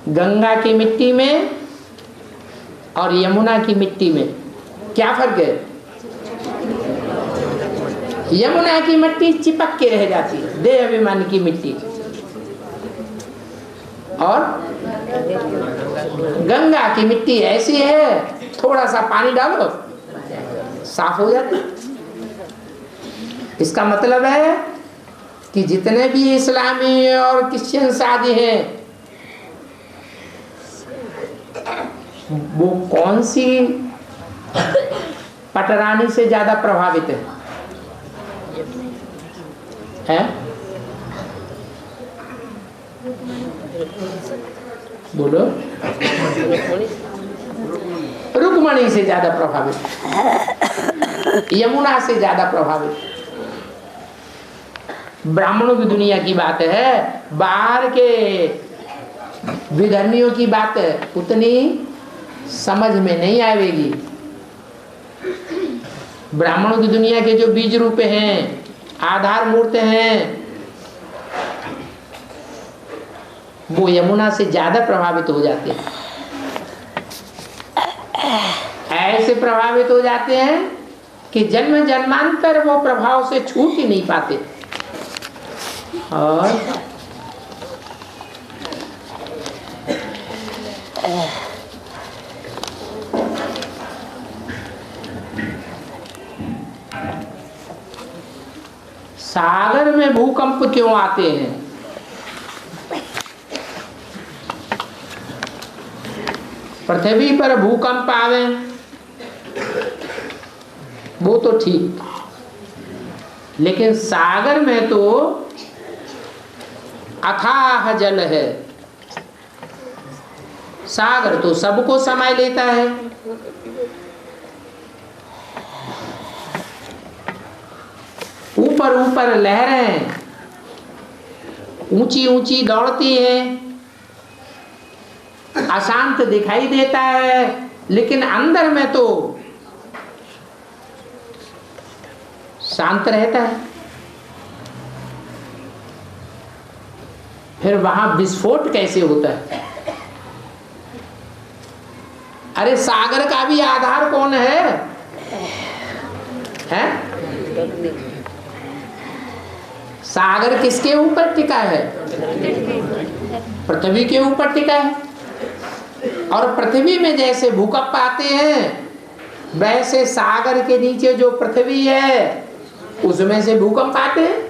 गंगा की मिट्टी में और यमुना की मिट्टी में क्या फर्क है? यमुना की मिट्टी चिपक के रह जाती है, देह अभिमान की मिट्टी, और गंगा की मिट्टी ऐसी है, थोड़ा सा पानी डालो साफ हो जाती। इसका मतलब है कि जितने भी इस्लामी और क्रिश्चियन आदि हैं, वो कौन सी पटरानी से ज्यादा प्रभावित है? बोलो। रुक्मणी से ज्यादा प्रभावित, यमुना से ज्यादा प्रभावित। ब्राह्मणों की दुनिया की बात है, बाहर के विधर्मियों की बात उतनी समझ में नहीं आएगी। ब्राह्मणों की दुनिया के जो बीज रूप हैं, आधार मूर्त हैं, वो यमुना से ज्यादा प्रभावित हो जाते हैं। ऐसे प्रभावित हो जाते हैं कि जन्म जन्मांतर वो प्रभाव से छूट ही नहीं पाते। और सागर में भूकंप क्यों आते हैं? पृथ्वी पर भूकंप आवे वो तो ठीक, लेकिन सागर में तो अथाह जल है। सागर तो सबको समाये लेता है। ऊपर ऊपर लहरें ऊंची ऊंची दौड़ती हैं, अशांत दिखाई देता है, लेकिन अंदर में तो शांत रहता है। फिर वहां विस्फोट कैसे होता है? अरे सागर का भी आधार कौन है? सागर किसके ऊपर टिका है? पृथ्वी के ऊपर टिका है। और पृथ्वी में जैसे भूकंप आते हैं, वैसे सागर के नीचे जो पृथ्वी है उसमें से भूकंप आते हैं।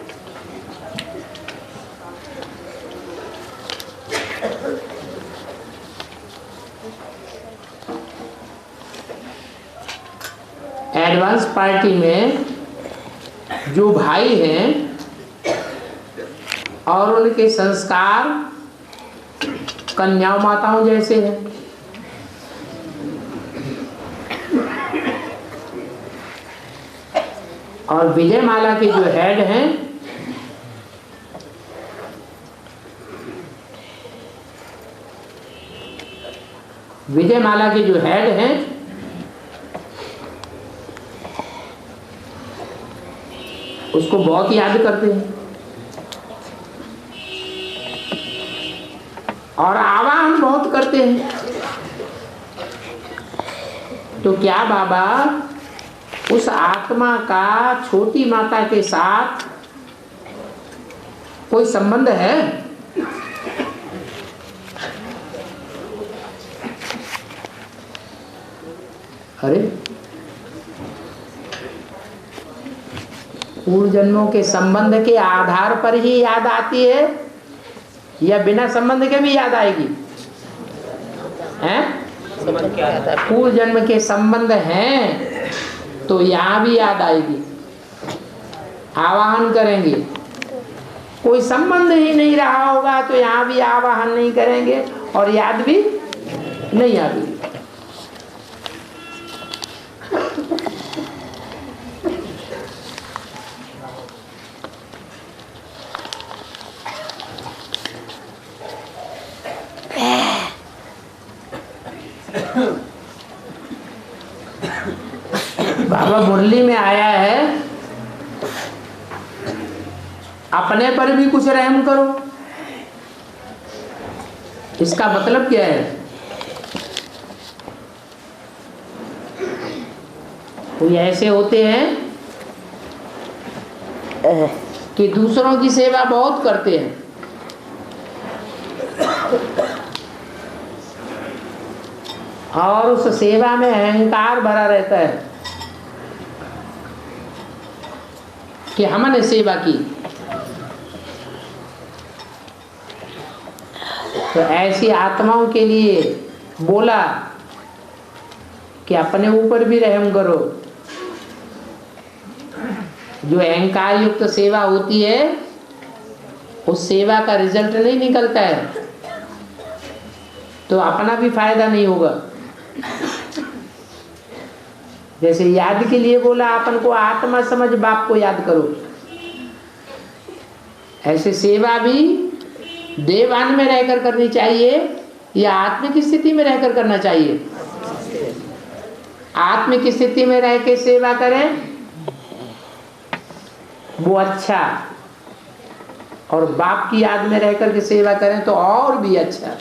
एडवांस पार्टी में जो भाई हैं और उनके संस्कार कन्याओं माताओं जैसे हैं। और विजयमाला के जो हेड हैं विजयमाला के जो हेड हैं उसको बहुत याद करते हैं और आवाहन बहुत करते हैं। तो क्या बाबा उस आत्मा का छोटी माता के साथ कोई संबंध है? अरे पूर्व जन्मों के संबंध के आधार पर ही याद आती है या बिना संबंध के भी याद आएगी? हैं? पूर्व जन्म के संबंध हैं तो यहाँ भी याद आएगी। आवाहन करेंगे। कोई संबंध ही नहीं रहा होगा तो यहाँ भी आवाहन नहीं करेंगे और याद भी नहीं आएगी। बाबा मुरली में आया है, अपने पर भी कुछ रहम करो। इसका मतलब क्या है? कोई ऐसे होते हैं कि दूसरों की सेवा बहुत करते हैं, और उस सेवा में अहंकार भरा रहता है कि हमने सेवा की। तो ऐसी आत्माओं के लिए बोला कि अपने ऊपर भी रहम करो। जो अहंकार युक्त सेवा होती है उस सेवा का रिजल्ट नहीं निकलता है, तो अपना भी फायदा नहीं होगा। जैसे याद के लिए बोला अपन को आत्मा समझ बाप को याद करो, ऐसे सेवा भी देवान में रहकर करनी चाहिए या आत्म की स्थिति में रहकर करना चाहिए? आत्म की स्थिति में रह के सेवा करें वो अच्छा, और बाप की याद में रहकर के सेवा करें तो और भी अच्छा।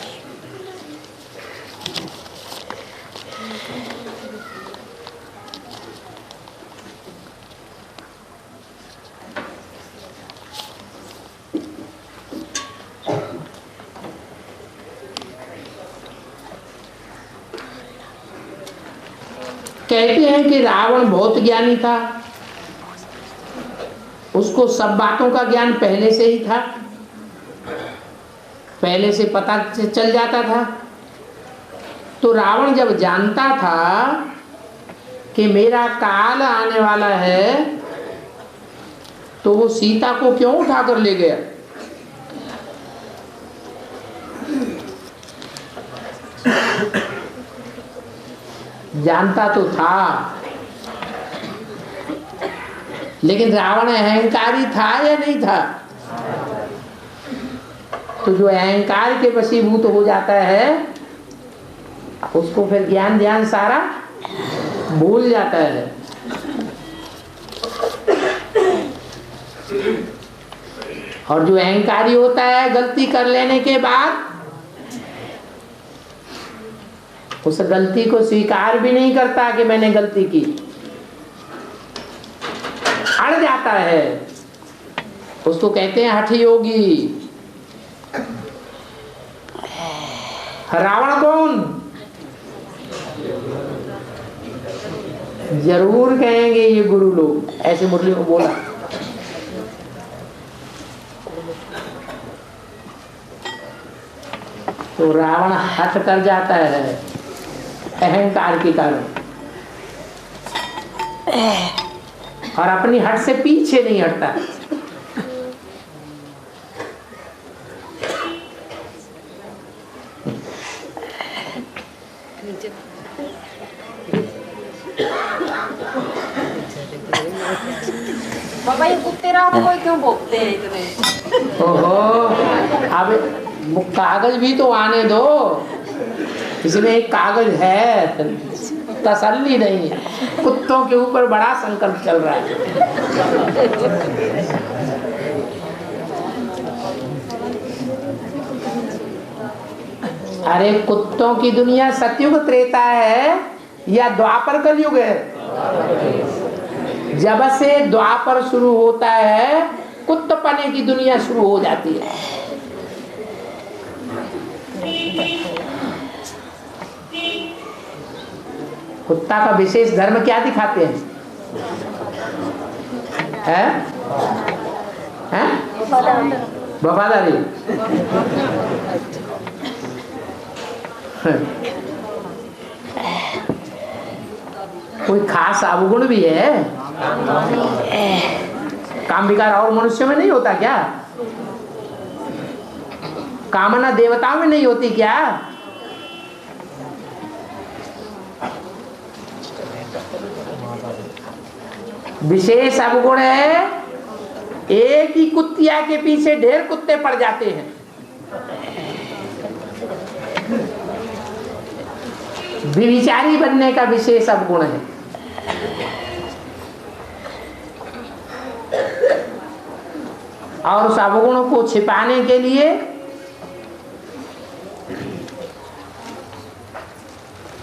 कहते हैं कि रावण बहुत ज्ञानी था, उसको सब बातों का ज्ञान पहले से ही था, पहले से पता चल जाता था। तो रावण जब जानता था कि मेरा काल आने वाला है, तो वो सीता को क्यों उठाकर ले गया? जानता तो था, लेकिन रावण अहंकारी था या नहीं था? तो जो अहंकार के वशीभूत हो जाता है उसको फिर ज्ञान ध्यान सारा भूल जाता है। और जो अहंकारी होता है गलती कर लेने के बाद उस गलती को स्वीकार भी नहीं करता कि मैंने गलती की, अड़ जाता है, उसको कहते हैं हठ योगी। रावण कौन? जरूर कहेंगे ये गुरु लोग, ऐसे मुरली को बोला। तो रावण हठ कर जाता है अहंकार के कारण, और अपनी हट से पीछे नहीं हटता। बाबा ये कुत्ते रात को क्यों भोंकते हैं इतने? ओहो, अब वो कागज भी तो आने दो, इसमें एक कागज है, तसल्ली नहीं है। कुत्तों के ऊपर बड़ा संकल्प चल रहा है। अरे कुत्तों की दुनिया सतयुग त्रेता है या द्वापर कलयुग है? जब से द्वापर शुरू होता है कुत्तपने की दुनिया शुरू हो जाती है। कुत्ता का विशेष धर्म क्या दिखाते हैं? वफादारी। कोई खास अवगुण भी है? काम विकार और मनुष्य में नहीं होता क्या? कामना देवताओं में नहीं होती क्या? विशेष अवगुण है, एक ही कुत्तिया के पीछे ढेर कुत्ते पड़ जाते हैं। विचारी बनने का विशेष अवगुण है। और उस अवगुण को छिपाने के लिए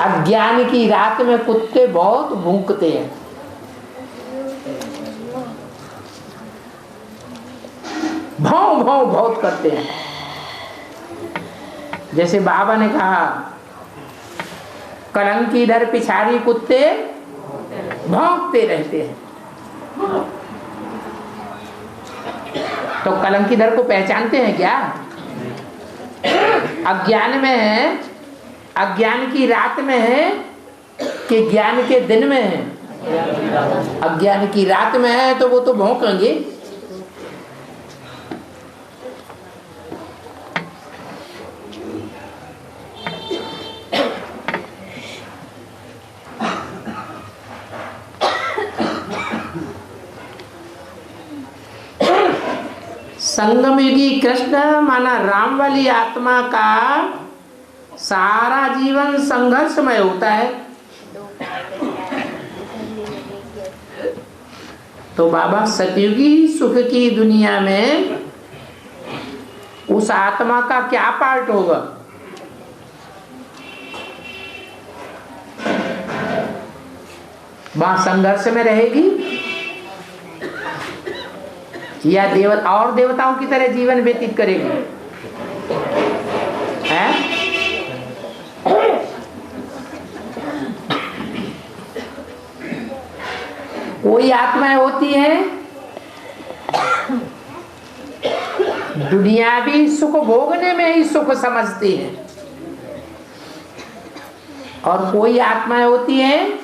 अज्ञान की रात में कुत्ते बहुत भूंकते हैं। भौं भौं बहुत करते हैं। जैसे बाबा ने कहा, कलंकी दर पिछाड़ी कुत्ते भौंकते रहते हैं। तो कलंकी दर को पहचानते हैं क्या? अज्ञान में है, अज्ञान की रात में है कि ज्ञान के दिन में है? अज्ञान की रात में है तो वो तो भौंकेंगे। संगम युगी कृष्ण माना राम वाली आत्मा का सारा जीवन संघर्षमय होता है। तो बाबा सतयुगी सुख की दुनिया में उस आत्मा का क्या पार्ट होगा? वहां संघर्ष में रहेगी या और देवताओं की तरह जीवन व्यतीत करेगी? है? कोई आत्माएं होती हैं दुनियावी सुख भोगने में ही सुख समझती हैं, और कोई आत्माएं होती हैं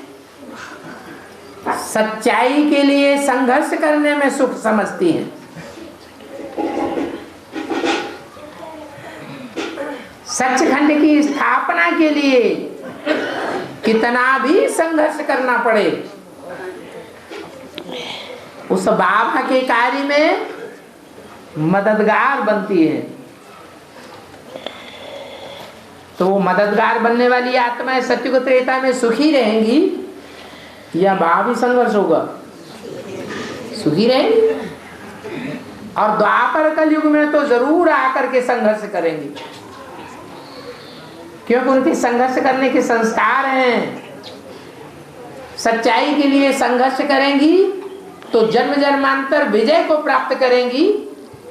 सच्चाई के लिए संघर्ष करने में सुख समझती हैं। सचखंड की स्थापना के लिए कितना भी संघर्ष करना पड़े, उस बाबा के कार्य में मददगार बनती है। तो वो मददगार बनने वाली आत्माएं सत्युग त्रेता में सुखी रहेंगी या भावी संघर्ष होगा? सुखी रहेंगी। और द्वापर कलयुग में तो जरूर आकर के संघर्ष करेंगी, क्योंकि उनके संघर्ष करने के संस्कार हैं। सच्चाई के लिए संघर्ष करेंगी तो जन्म जन्मांतर विजय को प्राप्त करेंगी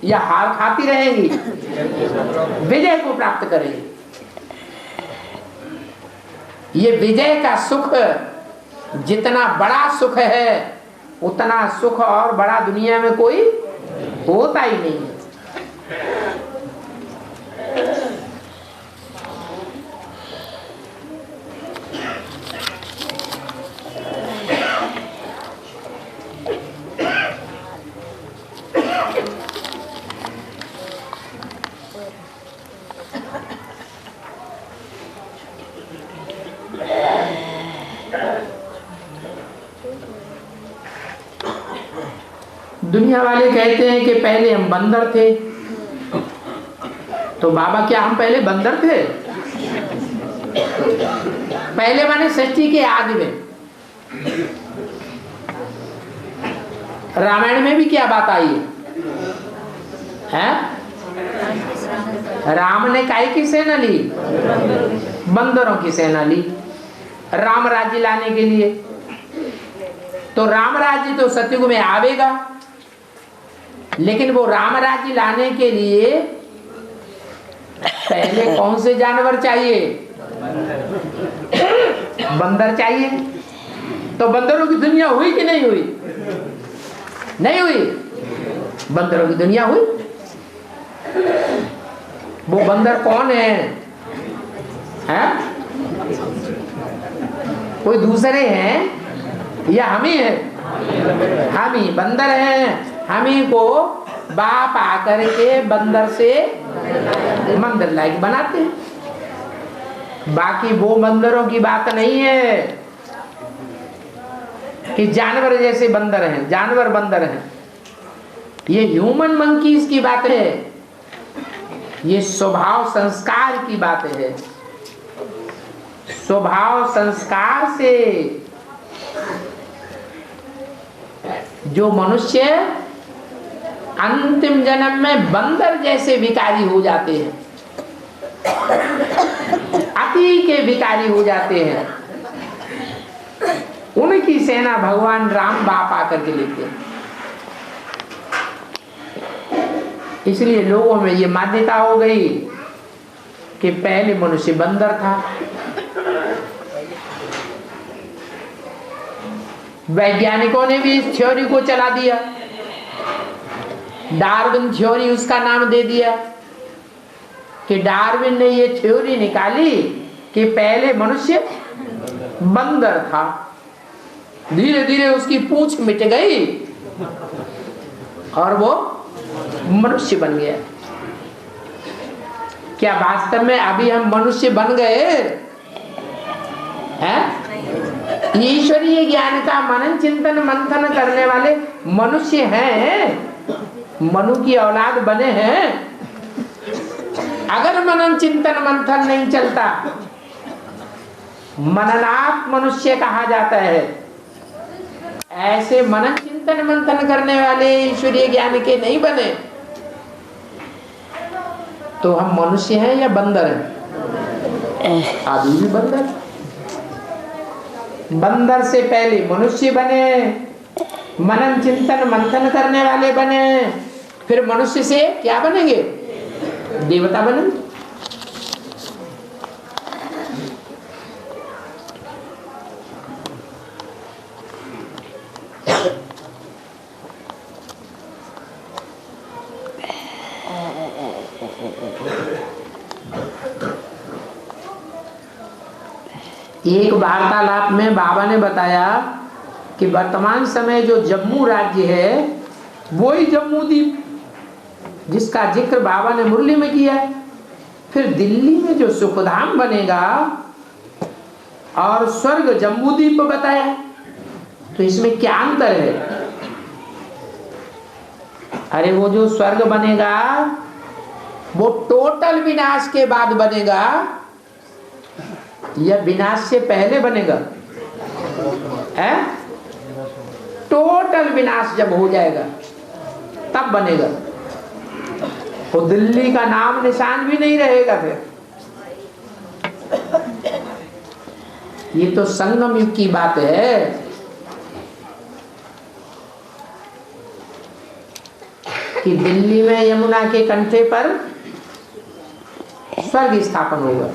या हार खाती रहेंगी? विजय को प्राप्त करेंगी। ये विजय का सुख जितना बड़ा सुख है, उतना सुख और बड़ा दुनिया में कोई होता ही नहीं है। दुनिया वाले कहते हैं कि पहले हम बंदर थे। तो बाबा क्या हम पहले बंदर थे? पहले माने सृष्टि के आदि में। रामायण में भी क्या बात आई है? राम ने काय की सेना ली? बंदरों की सेना ली राम राज्य लाने के लिए। तो राम राज्य तो सतयुग में आवेगा, लेकिन वो राम राज्य लाने के लिए पहले कौन से जानवर चाहिए? बंदर चाहिए। तो बंदरों की दुनिया हुई कि नहीं हुई? नहीं हुई। बंदरों की दुनिया हुई। वो बंदर कौन है? कोई दूसरे हैं या हम ही हैं? हम ही बंदर हैं। हम ही को बाप आकर के बंदर से मंदिर लायक बनाते हैं। बाकी वो बंदरों की बात नहीं है कि जानवर जैसे बंदर हैं, जानवर बंदर हैं। ये ह्यूमन मंकीज की बात है, ये स्वभाव संस्कार की बात है। स्वभाव संस्कार से जो मनुष्य अंतिम जन्म में बंदर जैसे विकारी हो जाते हैं, अति के विकारी हो जाते हैं, उनकी सेना भगवान राम बाप आकर के लेते हैं। इसलिए लोगों में ये मान्यता हो गई कि पहले मनुष्य बंदर था। वैज्ञानिकों ने भी इस थ्योरी को चला दिया, डार्विन थ्योरी उसका नाम दे दिया कि डार्विन ने ये थ्योरी निकाली कि पहले मनुष्य बंदर था, धीरे धीरे उसकी पूंछ मिट गई और वो मनुष्य बन गया। क्या वास्तव में अभी हम मनुष्य बन गए हैं? ईश्वरीय ज्ञान का मनन चिंतन मंथन करने वाले मनुष्य हैं, मनु की औलाद बने हैं। अगर मनन चिंतन मंथन नहीं चलता, मननात् मनुष्य कहा जाता है। ऐसे मनन चिंतन मंथन करने वाले ईश्वरीय ज्ञान के नहीं बने तो हम मनुष्य हैं या बंदर हैं? अभी भी बंदर। बंदर से पहले मनुष्य बने, मनन चिंतन मंथन करने वाले बने, फिर मनुष्य से क्या बनेंगे? देवता बनेंगे। एक वार्तालाप में बाबा ने बताया कि वर्तमान समय जो जम्मू राज्य है वही जम्मू द्वीप जिसका जिक्र बाबा ने मुरली में किया है। फिर दिल्ली में जो सुखधाम बनेगा और स्वर्ग जम्मू द्वीप बताया, तो इसमें क्या अंतर है? अरे वो जो स्वर्ग बनेगा वो टोटल विनाश के बाद बनेगा या विनाश से पहले बनेगा? टोटल विनाश जब हो जाएगा तब बनेगा। तो दिल्ली का नाम निशान भी नहीं रहेगा। फिर ये तो संगम युग की बात है। कि दिल्ली में यमुना के कंठे पर स्वर्ग स्थापन होगा।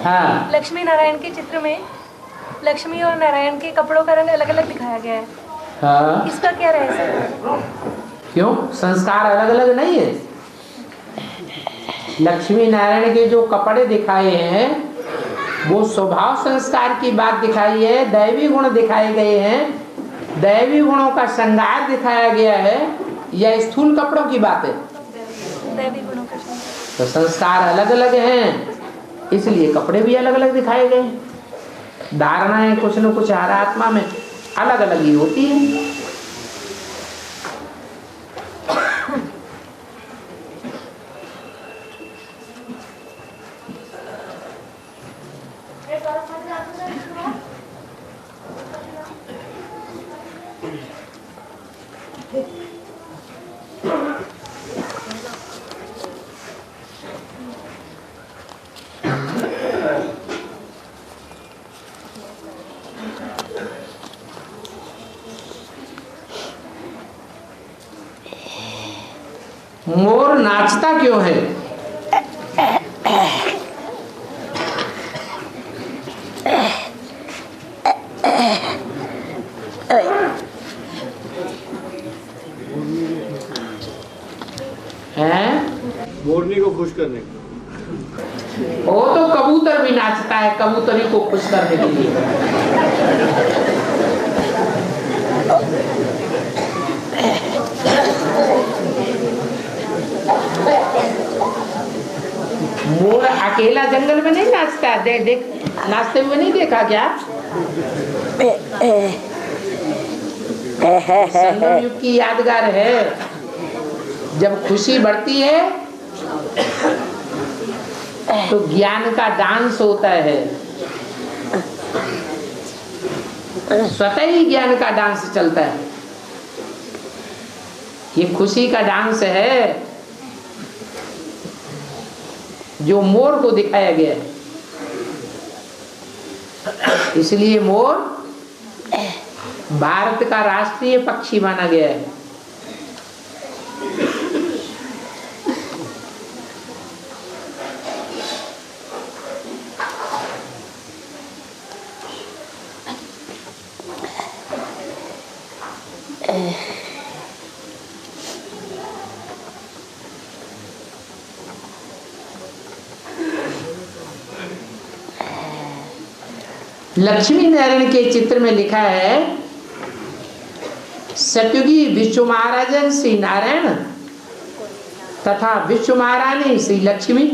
हाँ। लक्ष्मी नारायण के चित्र में लक्ष्मी और नारायण के कपड़ों का रंग अलग अलग दिखाया गया है। हाँ। इसका क्या रहस्य है? क्यों? संस्कार अलग अलग नहीं है। लक्ष्मी नारायण के जो कपड़े दिखाए हैं वो स्वभाव संस्कार की बात दिखाई है, दैवी गुण दिखाए गए हैं। दैवी गुणों का श्रृंगार दिखाया गया है या स्थूल कपड़ों की बात है? दैवी गुणों का। तो संस्कार अलग अलग हैं, इसलिए कपड़े भी अलग अलग दिखाए गए। धारणाएं कुछ न कुछ हर आत्मा में अलग अलग ही होती है। मोर नाचता क्यों है? मोरनी को खुश करने को। वो तो कबूतर भी नाचता है कबूतरी को खुश करने के लिए। मोर अकेला जंगल में नहीं नाचता। देख नाचते हुए नहीं देखा क्या? संगम युग की यादगार है। जब खुशी बढ़ती है तो ज्ञान का डांस होता है, स्वतः ही ज्ञान का डांस चलता है। ये खुशी का डांस है जो मोर को दिखाया गया है। इसलिए मोर भारत का राष्ट्रीय पक्षी माना गया है। लक्ष्मी नारायण के चित्र में लिखा है, सतयुगी विश्व महाराजन श्री नारायण तथा विश्व महारानी श्री लक्ष्मी।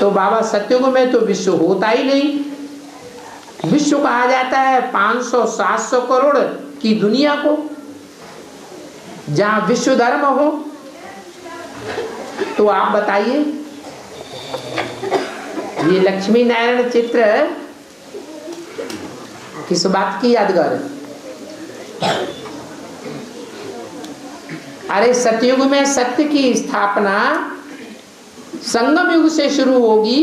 तो बाबा सतयुग में तो विश्व होता ही नहीं। विश्व कहा जाता है 500-700 करोड़ की दुनिया को, जहां विश्व धर्म हो। तो आप बताइए, ये लक्ष्मी नारायण चित्र किस बात की यादगार है? अरे सतयुग में सत्य की स्थापना संगम युग से शुरू होगी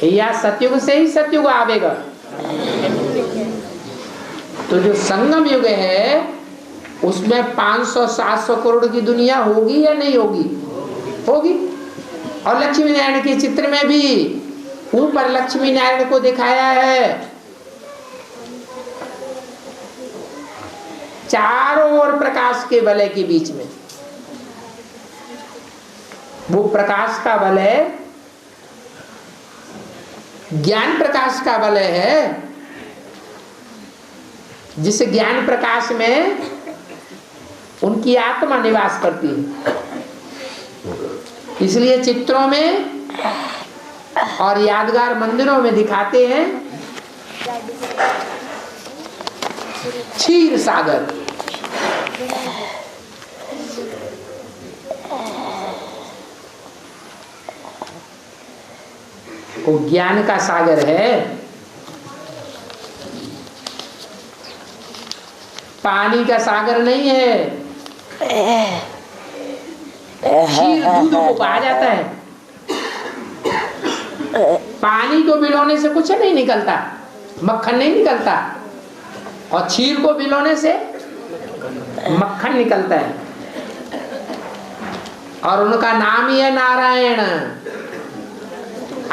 या सतयुग से ही सतयुग आवेगा? तो जो संगम युग है उसमें 500-700 करोड़ की दुनिया होगी या नहीं होगी? होगी। और लक्ष्मी नारायण के चित्र में भी ऊपर लक्ष्मी नारायण को दिखाया है, चारों ओर प्रकाश के वलय के बीच में। वो प्रकाश का वलय ज्ञान प्रकाश का वलय है, जिस ज्ञान प्रकाश में उनकी आत्मा निवास करती है। इसलिए चित्रों में और यादगार मंदिरों में दिखाते हैं क्षीर सागर। वो ज्ञान का सागर है, पानी का सागर नहीं है। क्षीर दूध को कहा जाता है। पानी को मिलाने से कुछ नहीं निकलता, मक्खन नहीं निकलता, और क्षीर को मिलाने से मक्खन निकलता है। और उनका नाम ही है नारायण।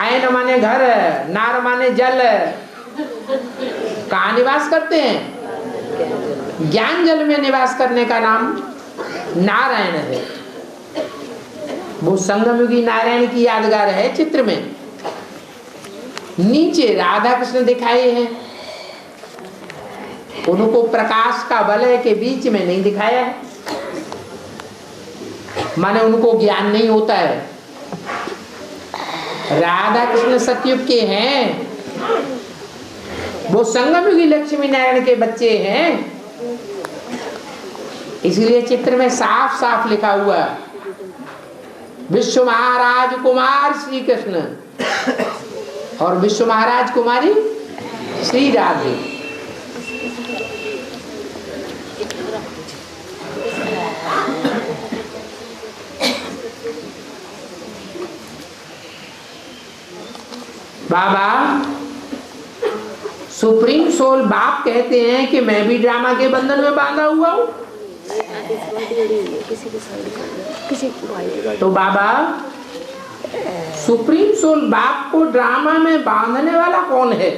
आयन माने घर, नार माने जल। कहाँ निवास करते हैं? ज्ञान जल में निवास करने का नाम नारायण है। वो संगमयुगी नारायण की यादगार है चित्र में। नीचे राधा कृष्ण दिखाए हैं, उनको प्रकाश का वलय के बीच में नहीं दिखाया है, माने उनको ज्ञान नहीं होता है। राधा कृष्ण सतयुग के हैं, वो संगमयुगी लक्ष्मी नारायण के बच्चे हैं। इसलिए चित्र में साफ साफ लिखा हुआ विश्व महाराज कुमार श्री कृष्ण और विश्व महाराज कुमारी श्री राधे। बाबा सुप्रीम सोल बाप कहते हैं कि मैं भी ड्रामा के बंधन में बांधा हुआ हूं। तो बाबा सुप्रीम सोल बाप को ड्रामा में बांधने वाला कौन है?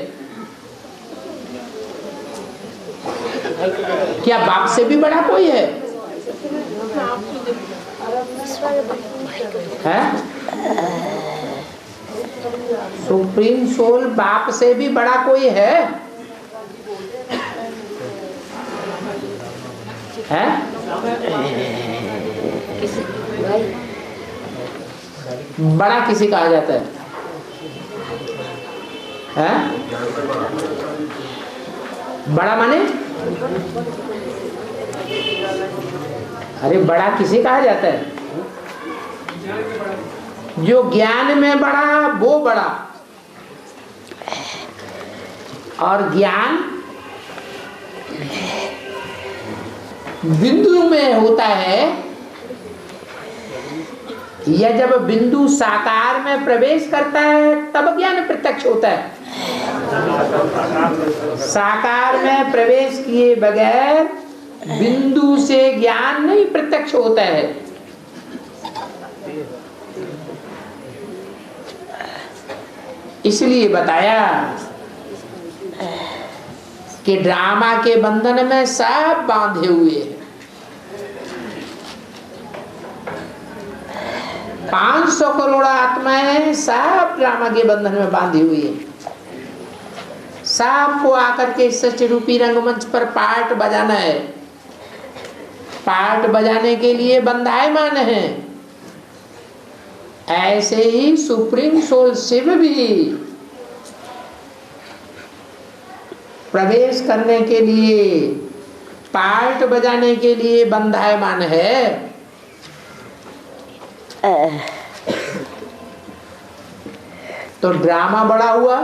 क्या बाप से भी बड़ा कोई है? सुप्रीम सोल बाप से भी बड़ा कोई है? बड़ा किसी कहा जाता है? बड़ा माने? अरे बड़ा किसे कहा जाता है? जो ज्ञान में बड़ा वो बड़ा, और ज्ञान बिंदु में होता है या जब बिंदु साकार में प्रवेश करता है तब ज्ञान प्रत्यक्ष होता है। साकार में प्रवेश किए बगैर बिंदु से ज्ञान नहीं प्रत्यक्ष होता है। इसलिए बताया कि ड्रामा के बंधन में सब बांधे हुए हैं। 500 करोड़ आत्माएं सब ड्रामा के बंधन में बांधी हुई है। सबको आकर के सृष्टि रूपी रंगमंच पर पार्ट बजाना है। पार्ट बजाने के लिए बंधायमान है। ऐसे ही सुप्रीम सोल शिव भी प्रवेश करने के लिए, पार्ट बजाने के लिए बंधायमान है। तो ड्रामा बड़ा हुआ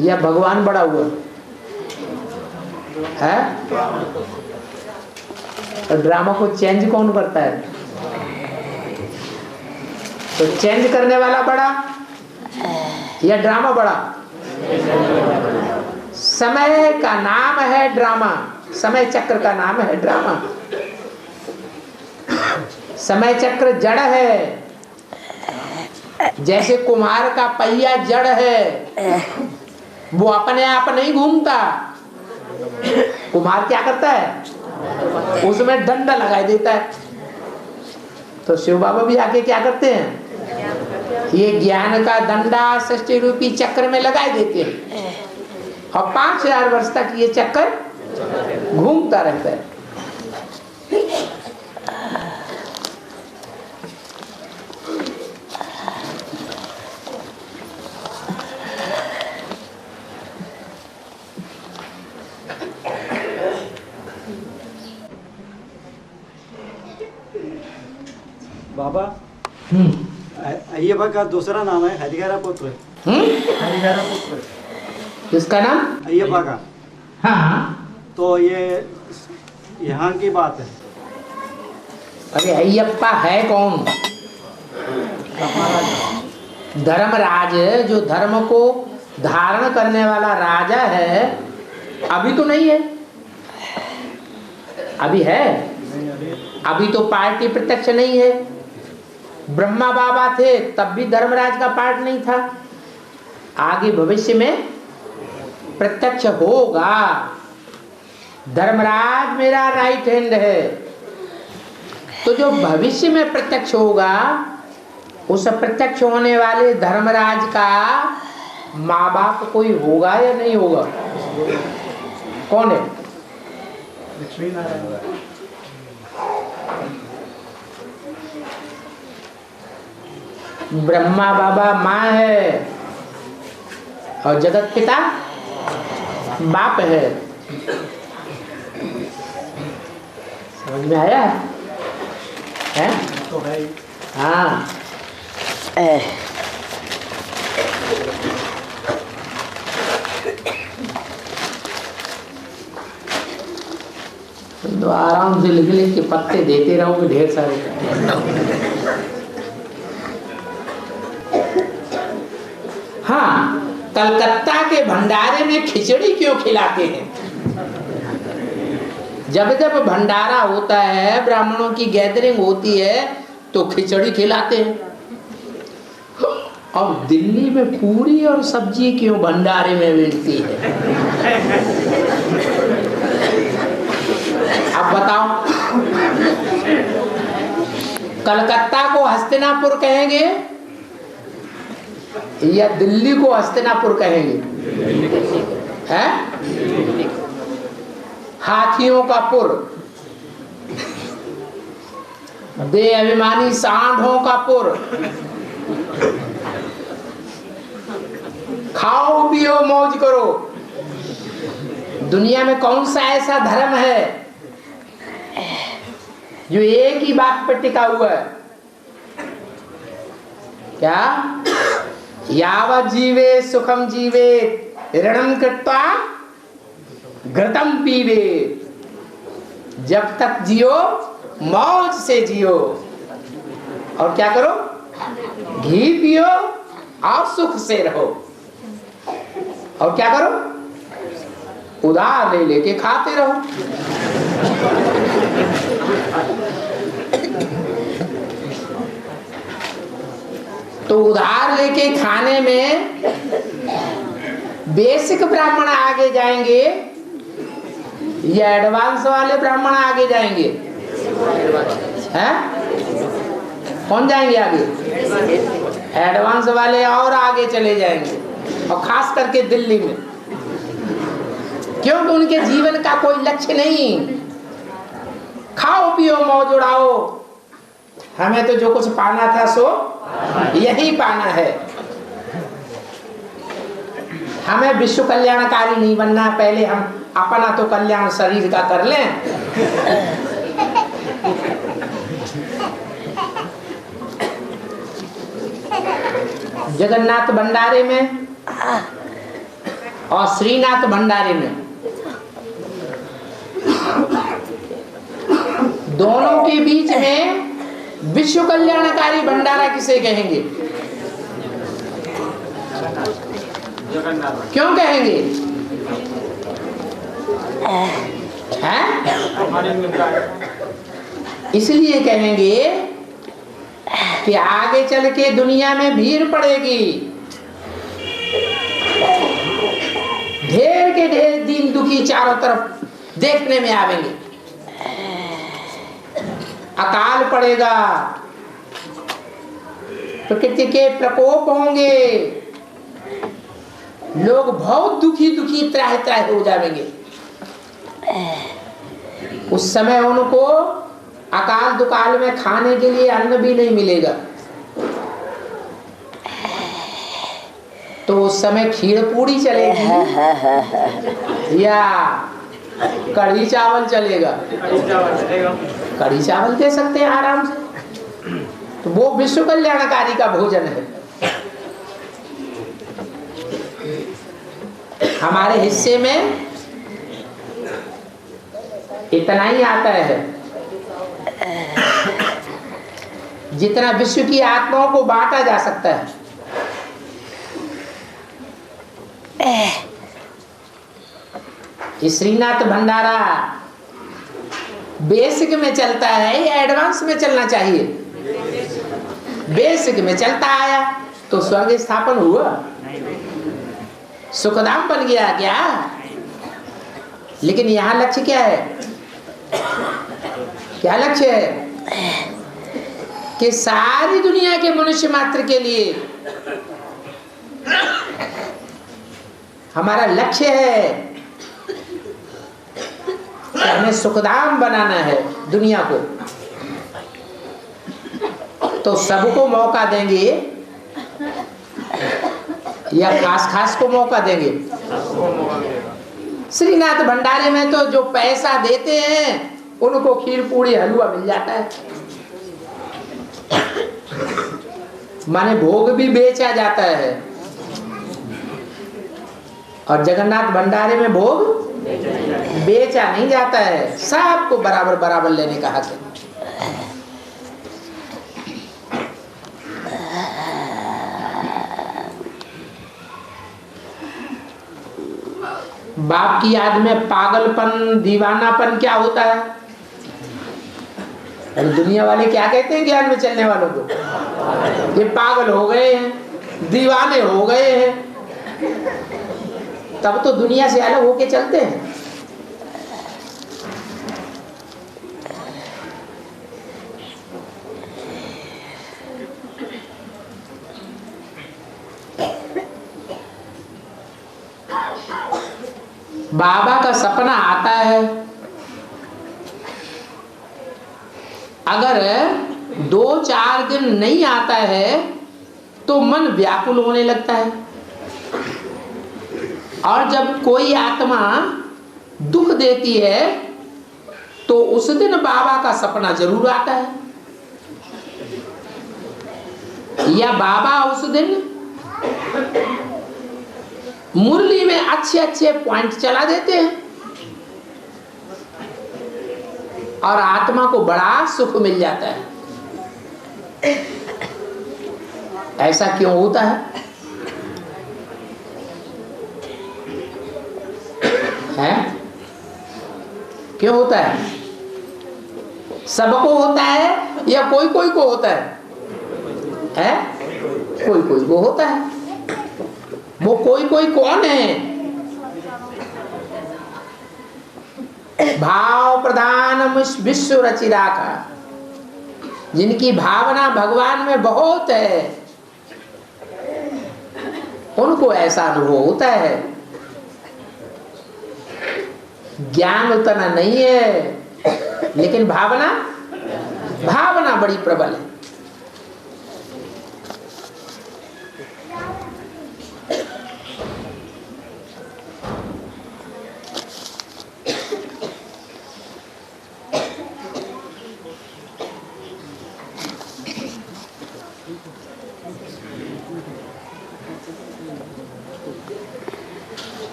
या भगवान बड़ा हुआ है? तो ड्रामा को चेंज कौन करता है? तो चेंज करने वाला बड़ा या ड्रामा बड़ा? समय का नाम है ड्रामा, समय चक्र का नाम है ड्रामा। समय चक्र जड़ है, जैसे कुम्हार का पहिया जड़ है, वो अपने आप नहीं घूमता। कुम्हार क्या करता है? उसमें डंडा लगा देता है। तो शिव बाबा भी आके क्या करते हैं? ये ज्ञान का डंडा सृष्टि रूपी चक्र में लगा देते हैं और 5000 वर्ष तक ये चक्कर घूमता रहता है। बाबा अय्यप्पा का दूसरा नाम है हरिहरा पुत्र। हरिहरा पुत्र किसका नाम? अय्यप्पा का। हाँ, तो ये यहाँ की बात है। अरे अय्यप्पा है कौन? धर्मराज, जो धर्म को धारण करने वाला राजा है। अभी तो नहीं है, अभी है? अभी तो पार्टी प्रत्यक्ष नहीं है। ब्रह्मा बाबा थे तब भी धर्मराज का पार्ट नहीं था। आगे भविष्य में प्रत्यक्ष होगा। धर्मराज मेरा राइट हैंड है। तो जो भविष्य में प्रत्यक्ष होगा, उस प्रत्यक्ष होने वाले धर्मराज का माँ बाप कोई होगा या नहीं होगा? कौन है? लक्ष्मी नारायण। ब्रह्मा बाबा माँ है और जगत पिता बाप है। समझ में आया है? तो है। हाँ, तो आराम से लिख लिख के पत्ते देते रहोगे ढेर सारे। हाँ, कलकत्ता के भंडारे में खिचड़ी क्यों खिलाते हैं? जब जब भंडारा होता है, ब्राह्मणों की गैदरिंग होती है, तो खिचड़ी खिलाते हैं। और दिल्ली में पूरी और सब्जी क्यों भंडारे में मिलती है? अब बताओ, कलकत्ता को हस्तिनापुर कहेंगे या दिल्ली को हस्तिनापुर कहेंगे? हैं? हाथियों का पुर, बेअभिमानी सांडों का पुर। खाओ पियो मौज करो। दुनिया में कौन सा ऐसा धर्म है जो एक ही बात पर टिका हुआ है? क्या? यावत् जीवे सुखम जीवे ऋणम कृत्वा घृतम पीवे, जब तक जियो मौज से जियो, और क्या करो, घी पियो और सुख से रहो, और क्या करो, उधार ले लेके खाते रहो। तो उधार लेके खाने में बेसिक ब्राह्मण आगे जाएंगे या एडवांस वाले ब्राह्मण आगे जाएंगे? हैं? कौन जाएंगे आगे? एडवांस वाले और आगे चले जाएंगे, और खास करके दिल्ली में, क्योंकि उनके जीवन का कोई लक्ष्य नहीं। खाओ पियो मौज उड़ाओ, हमें तो जो कुछ पाना था सो यही पाना है। हमें विश्व कल्याणकारी नहीं बनना, पहले हम अपना तो कल्याण शरीर का कर लें। जगन्नाथ भंडारे में और श्रीनाथ भंडारे में दोनों के बीच में विश्व कल्याणकारी भंडारा किसे कहेंगे? क्यों कहेंगे? हैं? इसलिए कहेंगे कि आगे चल के दुनिया में भीड़ पड़ेगी, ढेर के ढेर दीन दुखी चारों तरफ देखने में आवेंगे, अकाल पड़ेगा, प्रकृति के प्रकोप होंगे, लोग बहुत दुखी दुखी त्राह त्राह हो जाएंगे। उस समय उनको अकाल दुकाल में खाने के लिए अन्न भी नहीं मिलेगा, तो उस समय खीर पूड़ी चलेगी या कढ़ी चावल चलेगा? कढ़ी चावल दे सकते हैं आराम से, तो वो विश्व कल्याणकारी का भोजन है। हमारे हिस्से में इतना ही आता है जितना विश्व की आत्माओं को बांटा जा सकता है। श्रीनाथ भंडारा बेसिक में चलता है या एडवांस में चलना चाहिए? बेसिक में चलता आया तो स्वर्ग स्थापन हुआ, सुखधाम बन गया क्या? लेकिन यहाँ लक्ष्य क्या है? क्या लक्ष्य है? कि सारी दुनिया के मनुष्य मात्र के लिए हमारा लक्ष्य है कि हमें सुखधाम बनाना है दुनिया को। तो सबको मौका देंगे या खास खास को मौका देंगे? श्रीनाथ भंडारे में तो जो पैसा देते हैं उनको खीर पूड़ी हलवा मिल जाता है, माने भोग भी बेचा जाता है। और जगन्नाथ भंडारे में भोग बेचा नहीं जाता है, सबको बराबर बराबर लेने का हक है। बाप की याद में पागलपन दीवानापन क्या होता है? और दुनिया वाले क्या कहते हैं ज्ञान में चलने वालों को? ये पागल हो गए हैं, दीवाने हो गए हैं। तब तो दुनिया से अलग होके चलते हैं। बाबा का सपना आता है, अगर 2-4 दिन नहीं आता है तो मन व्याकुल होने लगता है, और जब कोई आत्मा दुख देती है तो उस दिन बाबा का सपना जरूर आता है, या बाबा उस दिन मुरली में अच्छे अच्छे पॉइंट चला देते हैं और आत्मा को बड़ा सुख मिल जाता है। ऐसा क्यों होता है? हैं? क्यों होता है? सबको होता है या कोई कोई को होता है? कोई कोई को होता है। वो कोई कोई कौन है? भाव प्रधान विश्व रचिरा का, जिनकी भावना भगवान में बहुत है, उनको ऐसा अनुभव होता है। ज्ञान उतना नहीं है, लेकिन भावना बड़ी प्रबल है।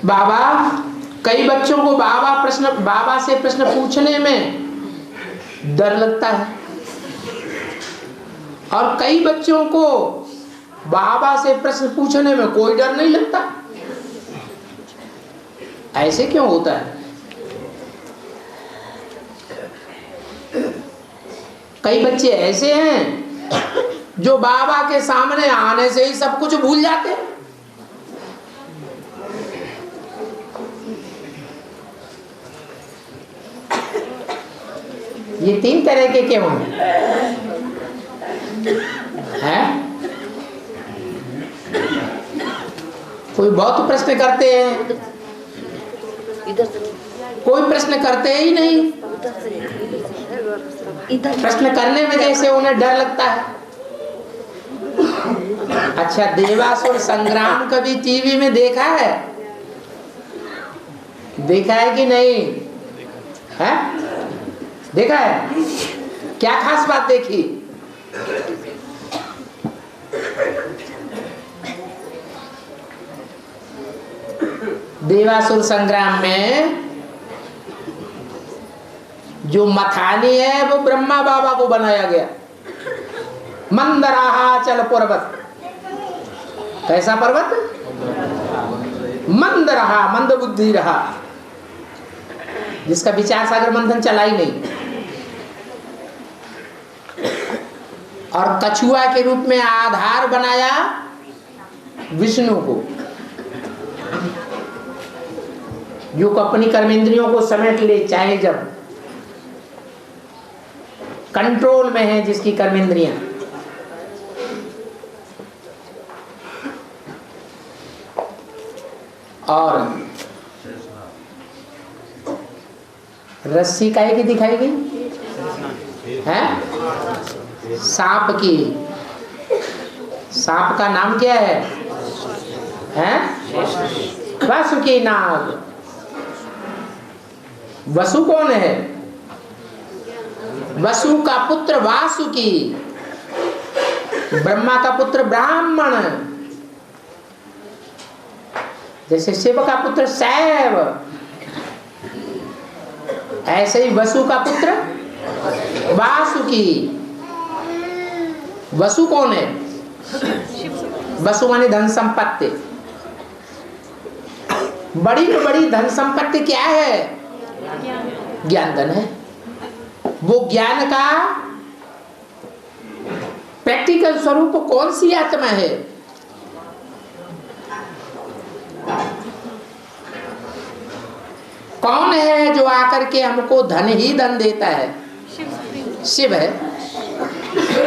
बाबा, कई बच्चों को बाबा से प्रश्न पूछने में डर लगता है, और कई बच्चों को बाबा से प्रश्न पूछने में कोई डर नहीं लगता। ऐसे क्यों होता है? कई बच्चे ऐसे हैं जो बाबा के सामने आने से ही सब कुछ भूल जाते हैं। ये 3 तरह के क्यों हैं? कोई बहुत प्रश्न करते हैं, कोई प्रश्न करते ही नहीं। प्रश्न करने में जैसे उन्हें डर लगता है। अच्छा, देवासुर संग्राम कभी टीवी में देखा है? देखा है कि नहीं? है? देखा है? क्या खास बात देखी? देवासुर संग्राम में जो मथानी है वो ब्रह्मा बाबा को बनाया गया। मंदराहाचल पर्वत। कैसा पर्वत? मंद रहा, मंद बुद्धि रहा, जिसका विचार सागर मंथन चला ही नहीं। और कछुआ के रूप में आधार बनाया विष्णु को, जो अपनी कर्मेंद्रियों को समेट ले, चाहे जब कंट्रोल में है जिसकी कर्मेंद्रियां। और रस्सी काहे की दिखाई गई है? सांप की। सांप का नाम क्या है? वासुकी नाग। वसु कौन है? वसु का पुत्र वासुकी, ब्रह्मा का पुत्र ब्राह्मण, जैसे शिव का पुत्र शैव, ऐसे ही वसु का पुत्र वासुकी। वसु कौन है? वसु माने धन संपत्ति। बड़ी तो बड़ी धन संपत्ति क्या है? ज्ञान धन है। वो ज्ञान का प्रैक्टिकल स्वरूप कौन सी आत्मा है? कौन है जो आकर के हमको धन ही धन देता है? शिव है।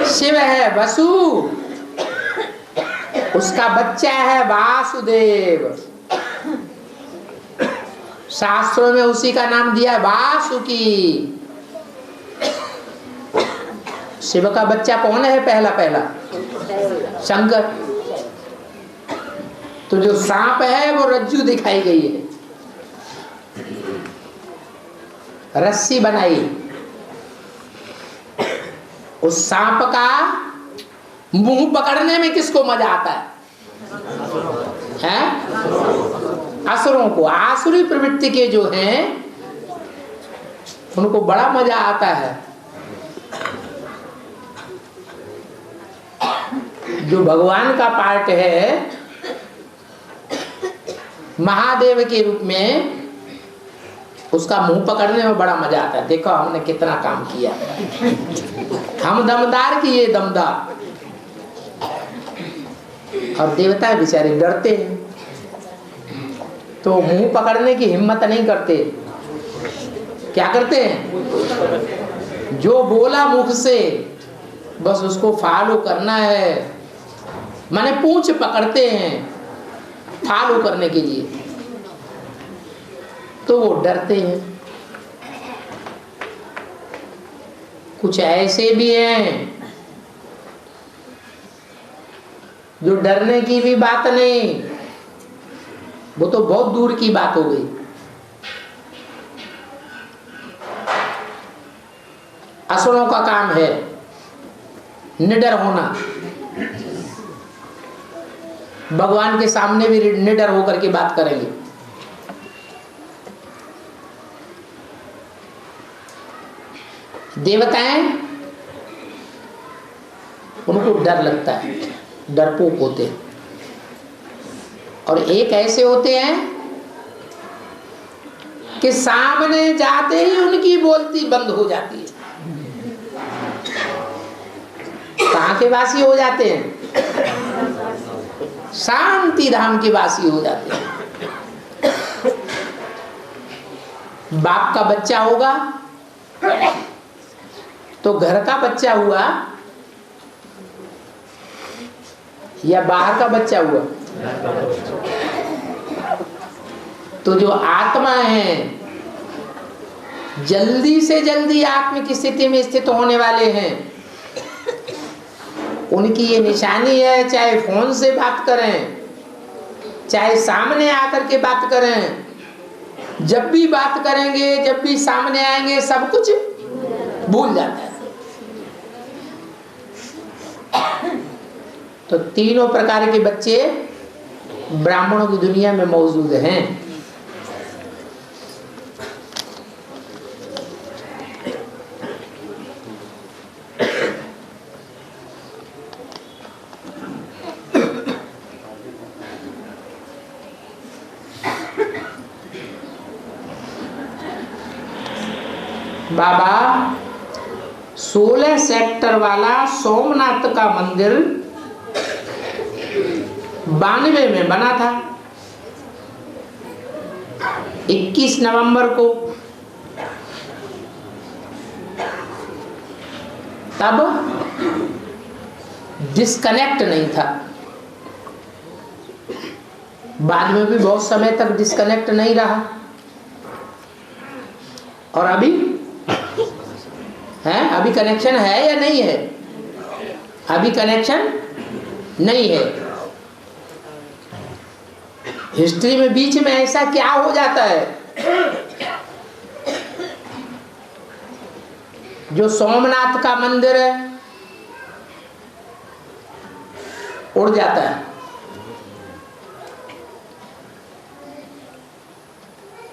शिव है वसु, उसका बच्चा है वासुदेव। शास्त्रों में उसी का नाम दिया वासुकी। शिव का बच्चा कौन है? पहला शंकर। तो जो सांप है वो रज्जू दिखाई गई है, रस्सी बनाई। उस सांप का मुंह पकड़ने में किसको मजा आता है? असुरों को। आसुरी प्रवृत्ति के जो हैं उनको बड़ा मजा आता है। जो भगवान का पार्ट है महादेव के रूप में, उसका मुंह पकड़ने में बड़ा मजा आता है। देखो हमने कितना काम किया, हम दमदार की ये दमदार। और देवता बेचारे डरते हैं तो मुंह पकड़ने की हिम्मत नहीं करते। क्या करते हैं? जो बोला मुख से बस उसको फॉलो करना है, माने पूंछ पकड़ते हैं फॉलो करने के लिए, तो वो डरते हैं। कुछ ऐसे भी हैं जो डरने की भी बात नहीं, वो तो बहुत दूर की बात हो गई। असुरों का काम है निडर होना। भगवान के सामने भी निडर होकर के बात करेंगे। देवताएं, उनको डर लगता है, डरपोक होते हैं। और एक ऐसे होते हैं कि सामने जाते ही उनकी बोलती बंद हो जाती है। कहाँ के वासी हो जाते हैं? शांति धाम के वासी हो जाते हैं। बाप का बच्चा होगा तो घर का बच्चा हुआ या बाहर का बच्चा हुआ, तो जो आत्मा है जल्दी से जल्दी आत्मिक स्थिति में स्थित होने वाले हैं, उनकी ये निशानी है, चाहे फोन से बात करें, चाहे सामने आकर के बात करें, जब भी बात करेंगे, जब भी सामने आएंगे, सब कुछ भूल जाता है। तो तीनों प्रकार के बच्चे ब्राह्मणों की दुनिया में मौजूद हैं। बाबा 16 सेक्टर वाला सोमनाथ का मंदिर 92 में बना था। 21 नवंबर को तब डिस्कनेक्ट नहीं था। बाद में भी बहुत समय तक डिस्कनेक्ट नहीं रहा। और अभी है, अभी कनेक्शन है या नहीं है? अभी कनेक्शन नहीं है। हिस्ट्री में बीच में ऐसा क्या हो जाता है जो सोमनाथ का मंदिर है उड़ जाता है।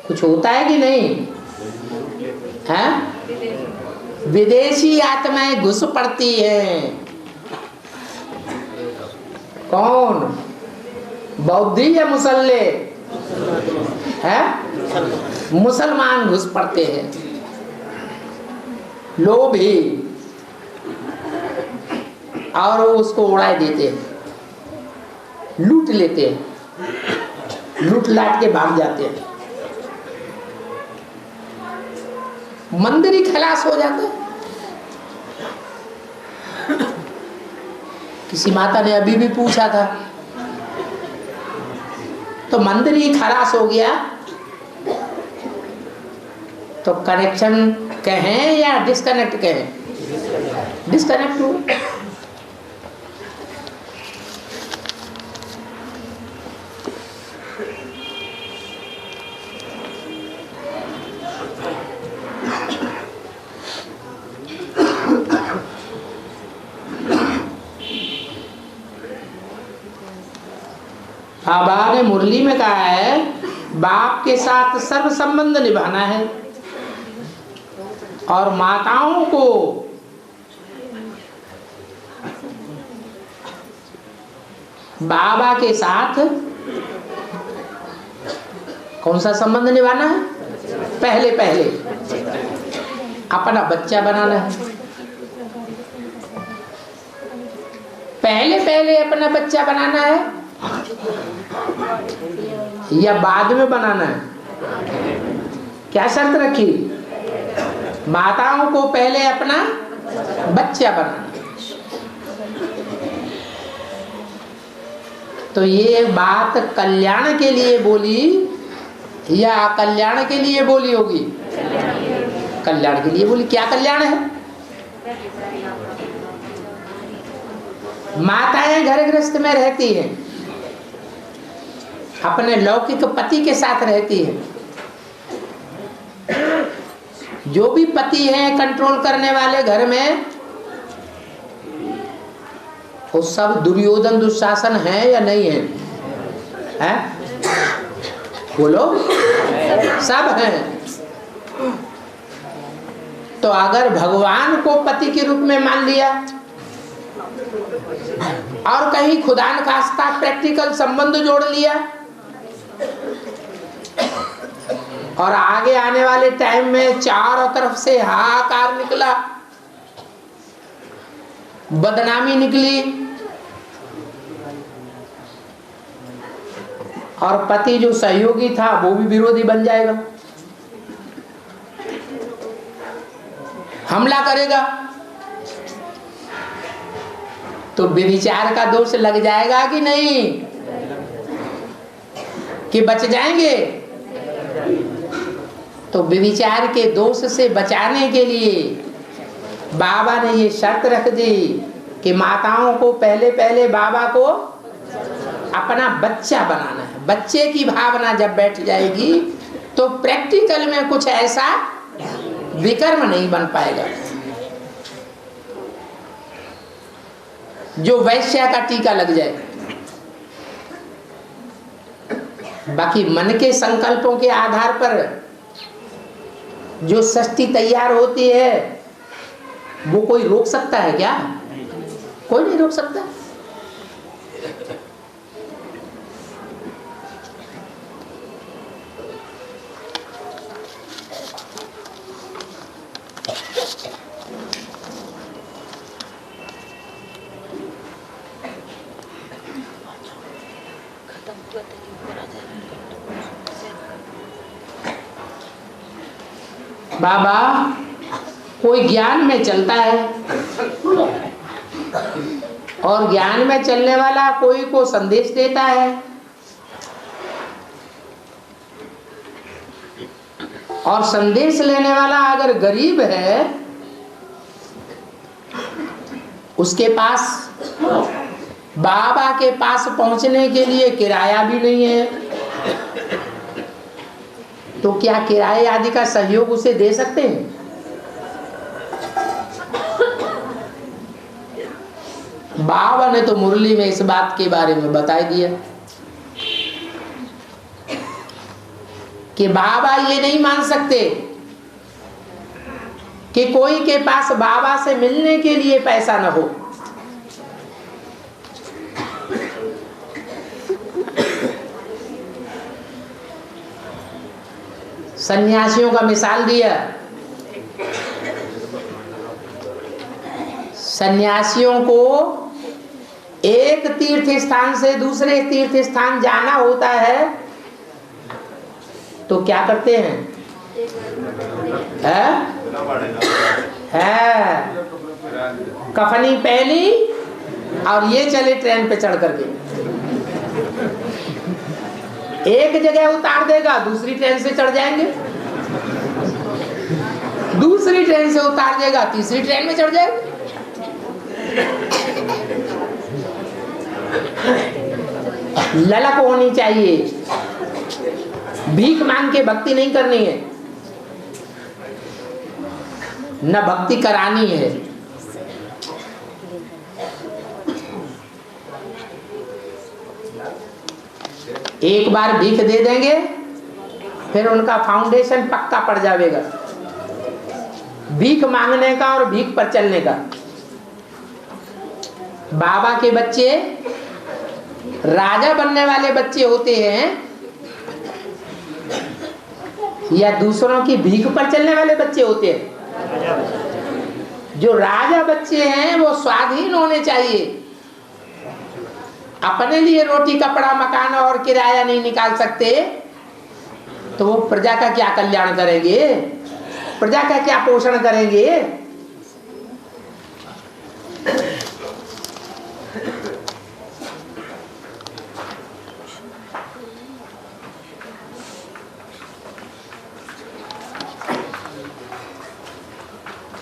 कुछ होता है कि नहीं है? विदेशी आत्माएं घुस पड़ती हैं। कौन? बौद्धि या मुसल्ले? है मुसलमान घुस पड़ते हैं, लोभी, और वो उसको उड़ा देते हैं, लूट लेते हैं, लूट लाट के भाग जाते हैं। मंदिर ही खलास हो जाता है। किसी माता ने अभी भी पूछा था, तो मंदिर ही खलास हो गया तो कनेक्शन कहें या डिस्कनेक्ट कहें? डिस्कनेक्ट हो। बाबा ने मुरली में कहा है बाप के साथ सर्व संबंध निभाना है। और माताओं को बाबा के साथ कौन सा संबंध निभाना है? पहले पहले अपना बच्चा बनाना है। पहले पहले अपना बच्चा बनाना है या बाद में बनाना है? क्या शर्त रखी? माताओं को पहले अपना बच्चा बनाना। तो ये बात कल्याण के लिए बोली या अकल्याण के लिए बोली होगी? कल्याण के लिए बोली। क्या कल्याण है? माताएं घर गृहस्थ में रहती हैं, अपने लौकिक पति के साथ रहती हैं। जो भी पति हैं कंट्रोल करने वाले घर में, वो सब दुर्योधन दुशासन है या नहीं है? हैं? बोलो, सब हैं। तो अगर भगवान को पति के रूप में मान लिया और कहीं खुदा न खास्ता प्रैक्टिकल संबंध जोड़ लिया और आगे आने वाले टाइम में चारों तरफ से हाहाकार निकला, बदनामी निकली और पति जो सहयोगी था वो भी विरोधी बन जाएगा, हमला करेगा, तो व्यभिचार का दोष लग जाएगा कि नहीं? कि बच जाएंगे? तो व्यभिचार के दोष से बचाने के लिए बाबा ने ये शर्त रख दी कि माताओं को पहले पहले बाबा को अपना बच्चा बनाना है। बच्चे की भावना जब बैठ जाएगी तो प्रैक्टिकल में कुछ ऐसा विकर्म नहीं बन पाएगा जो वैश्या का टीका लग जाए। बाकी मन के संकल्पों के आधार पर जो षष्ठी तैयार होती है वो कोई रोक सकता है क्या? कोई नहीं रोक सकता। बाबा कोई ज्ञान में चलता है और ज्ञान में चलने वाला कोई को संदेश देता है, और संदेश लेने वाला अगर गरीब है, उसके पास बाबा के पास पहुंचने के लिए किराया भी नहीं है, तो क्या किराए आदि का सहयोग उसे दे सकते हैं? बाबा ने तो मुरली में इस बात के बारे में बता दिया कि बाबा ये नहीं मान सकते कि कोई के पास बाबा से मिलने के लिए पैसा न हो। सन्यासियों का मिसाल दिया। सन्यासियों को एक तीर्थ स्थान से दूसरे तीर्थ स्थान जाना होता है तो क्या करते हैं? कफनी पहली और ये चले ट्रेन पे चढ़ करके, एक जगह उतार देगा, दूसरी ट्रेन से चढ़ जाएंगे, दूसरी ट्रेन से उतार देगा, तीसरी ट्रेन में चढ़ जाएंगे। ललक होनी चाहिए, भीख मांग के भक्ति नहीं करनी है, न भक्ति करानी है। एक बार भीख दे देंगे फिर उनका फाउंडेशन पक्का पड़ जाएगा। भीख मांगने का और भीख पर चलने का। बाबा के बच्चे राजा बनने वाले बच्चे होते हैं या दूसरों की भीख पर चलने वाले बच्चे होते हैं? जो राजा बच्चे हैं वो स्वाधीन होने चाहिए, अपने लिए रोटी कपड़ा मकान और किराया नहीं निकाल सकते तो वो प्रजा का क्या कल्याण करेंगे, प्रजा का क्या पोषण करेंगे?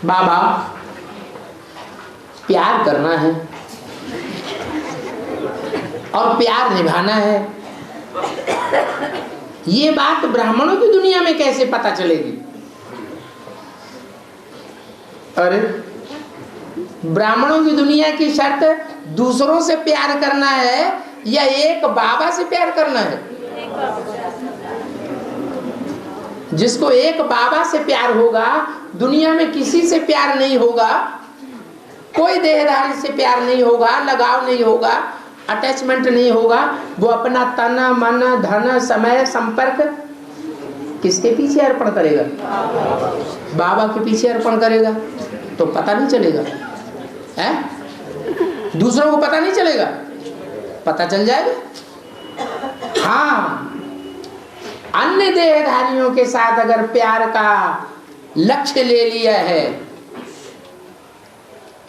बाबा प्यार करना है और प्यार निभाना है, ये बात ब्राह्मणों की दुनिया में कैसे पता चलेगी? अरे ब्राह्मणों की दुनिया की शर्त दूसरों से प्यार करना है या एक बाबा से प्यार करना है? जिसको एक बाबा से प्यार होगा, दुनिया में किसी से प्यार नहीं होगा, कोई देहधारी से प्यार नहीं होगा, लगाव नहीं होगा, अटैचमेंट नहीं होगा। वो अपना तन मन धन समय संपर्क किसके पीछे अर्पण करेगा? बाबा के पीछे अर्पण करेगा। तो पता नहीं चलेगा है? दूसरों को पता नहीं चलेगा, पता चल जाएगा। हाँ, अन्य देहधारियों के साथ अगर प्यार का लक्ष्य ले लिया है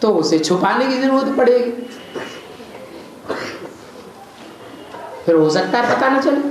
तो उसे छुपाने की जरूरत पड़ेगी, फिर हो सकता है पता न चले।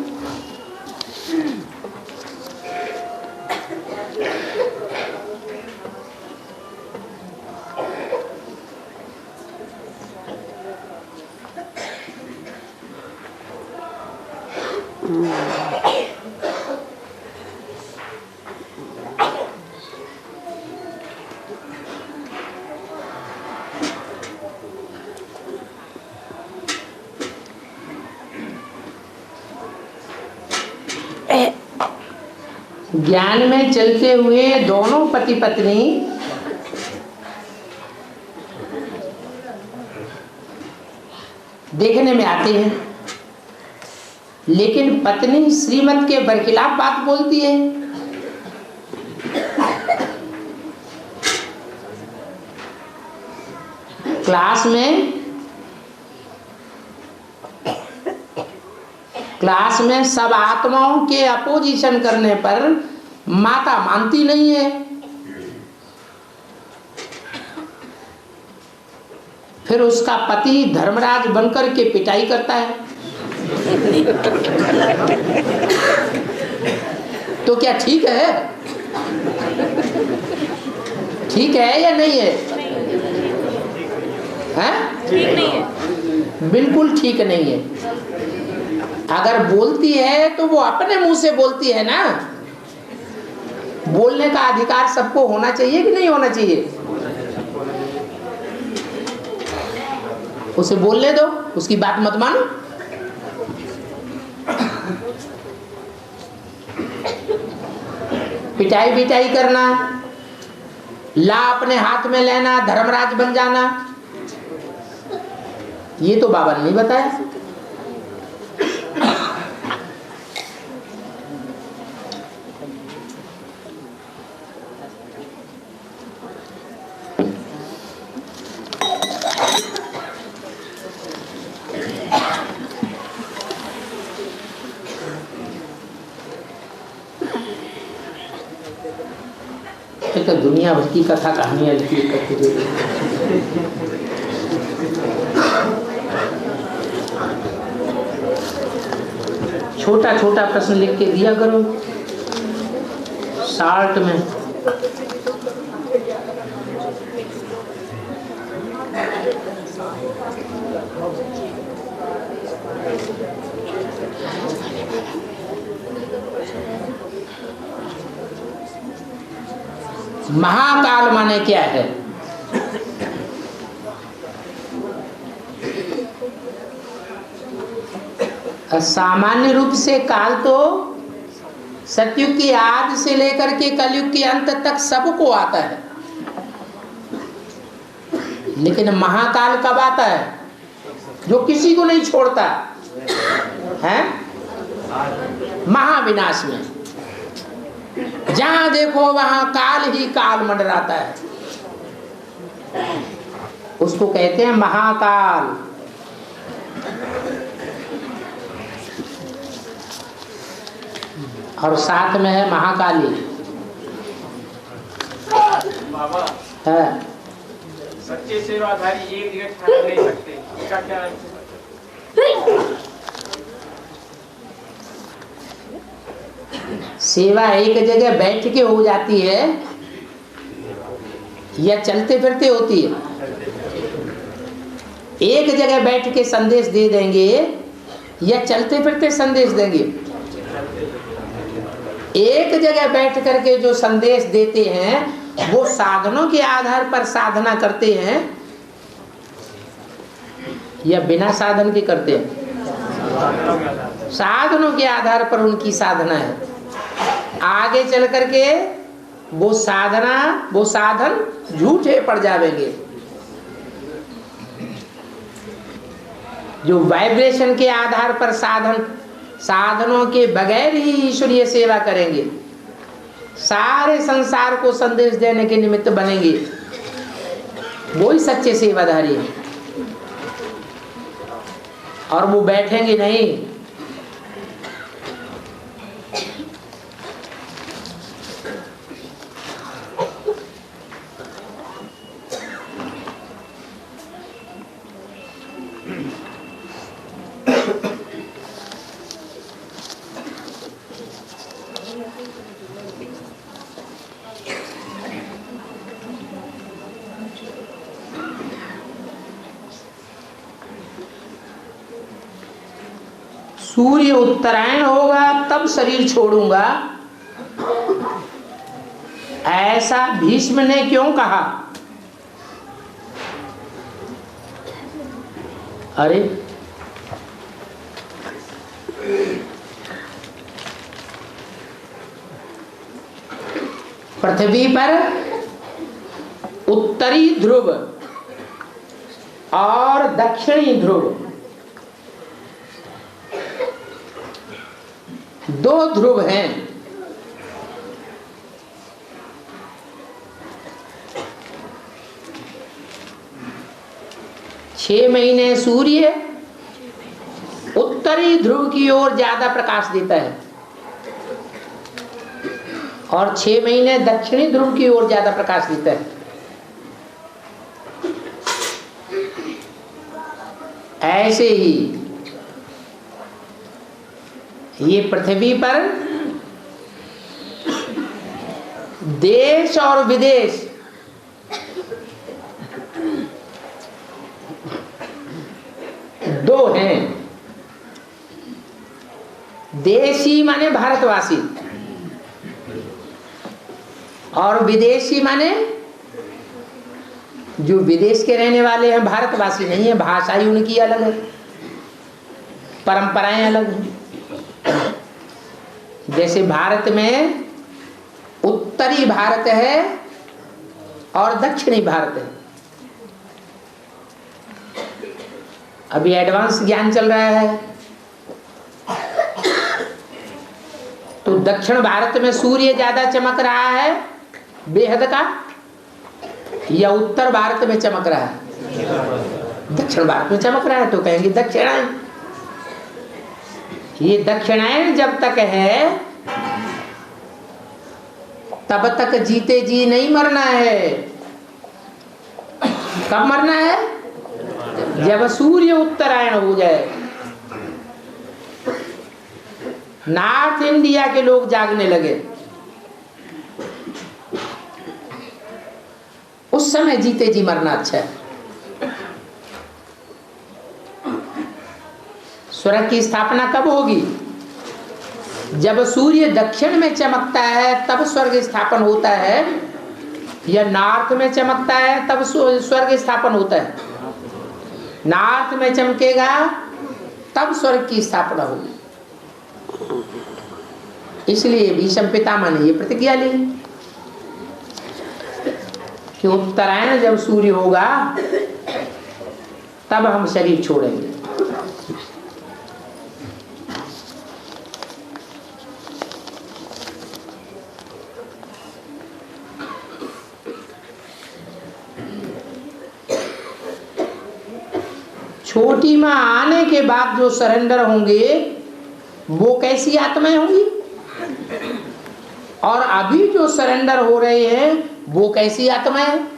ज्ञान में चलते हुए दोनों पति पत्नी देखने में आते हैं, लेकिन पत्नी श्रीमत के बरखिलाफ बात बोलती है। क्लास में सब आत्माओं के अपोजिशन करने पर माता मानती नहीं है। फिर उसका पति धर्मराज बनकर के पिटाई करता है। तो क्या ठीक है? ठीक है या नहीं है? हैं? ठीक नहीं है, बिल्कुल ठीक नहीं है। अगर बोलती है तो वो अपने मुंह से बोलती है ना। बोलने का अधिकार सबको होना चाहिए कि नहीं होना चाहिए? उसे बोलने दो, उसकी बात मत मानो। पिटाई बिटाई करना, ला अपने हाथ में लेना, धर्मराज बन जाना, ये तो बाबा ने नहीं बताया। तो दुनिया भर की कथा कहानियां लिखी करके दे। छोटा छोटा प्रश्न लिख के दिया करो शार्ट में। महाकाल माने क्या है? सामान्य रूप से काल तो सतयुग की आदि से लेकर के कलयुग के अंत तक सबको आता है। लेकिन महाकाल कब आता है? जो किसी को नहीं छोड़ता है, महाविनाश में। जहां देखो वहां काल ही काल मंडराता है, उसको कहते हैं महाकाल। और साथ में है महाकाली। बाबा है सच्चे सेवाधारी एक जगह ठहर नहीं सकते, इसका क्या है? सेवा एक जगह बैठ के हो जाती है या चलते फिरते होती है? एक जगह बैठ के संदेश दे देंगे या चलते फिरते संदेश देंगे? एक जगह बैठ करके जो संदेश देते हैं वो साधनों के आधार पर साधना करते हैं या बिना साधन के करते हैं? साधनों के आधार पर उनकी साधना है। आगे चल करके वो साधन झूठे पड़ जाएंगे। जो वाइब्रेशन के आधार पर साधनों के बगैर ही ईश्वरीय सेवा करेंगे, सारे संसार को संदेश देने के निमित्त बनेंगे, वो ही सच्चे सेवाधारी हैं। और वो बैठेंगे नहीं। सूर्य उत्तरायण होगा तब शरीर छोड़ूंगा, ऐसा भीष्म ने क्यों कहा? अरे पृथ्वी पर उत्तरी ध्रुव और दक्षिणी ध्रुव, दो ध्रुव हैं। छह महीने सूर्य उत्तरी ध्रुव की ओर ज्यादा प्रकाश देता है और 6 महीने दक्षिणी ध्रुव की ओर ज्यादा प्रकाश देता है। ऐसे ही ये पृथ्वी पर देश और विदेश दो हैं। देशी माने भारतवासी और विदेशी माने जो विदेश के रहने वाले हैं, भारतवासी नहीं है। भाषा ही उनकी अलग है, परंपराएं अलग हैं। जैसे भारत में उत्तरी भारत है और दक्षिणी भारत है। अभी एडवांस ज्ञान चल रहा है तो दक्षिण भारत में सूर्य ज्यादा चमक रहा है बेहद का, या उत्तर भारत में चमक रहा है? दक्षिण भारत में चमक रहा है तो कहेंगे दक्षिणायन। ये दक्षिणायन जब तक है तब तक जीते जी नहीं मरना है। कब मरना है? जब सूर्य उत्तरायण हो जाए। नॉर्थ इंडिया के लोग जागने लगे, उस समय जीते जी मरना अच्छा है। स्वर्ग की स्थापना कब होगी? जब सूर्य दक्षिण में चमकता है तब स्वर्ग स्थापन होता है, या नॉर्थ में चमकता है तब स्वर्ग स्थापन होता है? नॉर्थ में चमकेगा तब स्वर्ग की स्थापना होगी। इसलिए भीष्म पितामह ने ये प्रतिज्ञा ली कि उत्तरायण जब सूर्य होगा तब हम शरीर छोड़ेंगे। छोटी माँ आने के बाद जो सरेंडर होंगे वो कैसी आत्माएं होंगी, और अभी जो सरेंडर हो रहे हैं वो कैसी आत्माएं हैं?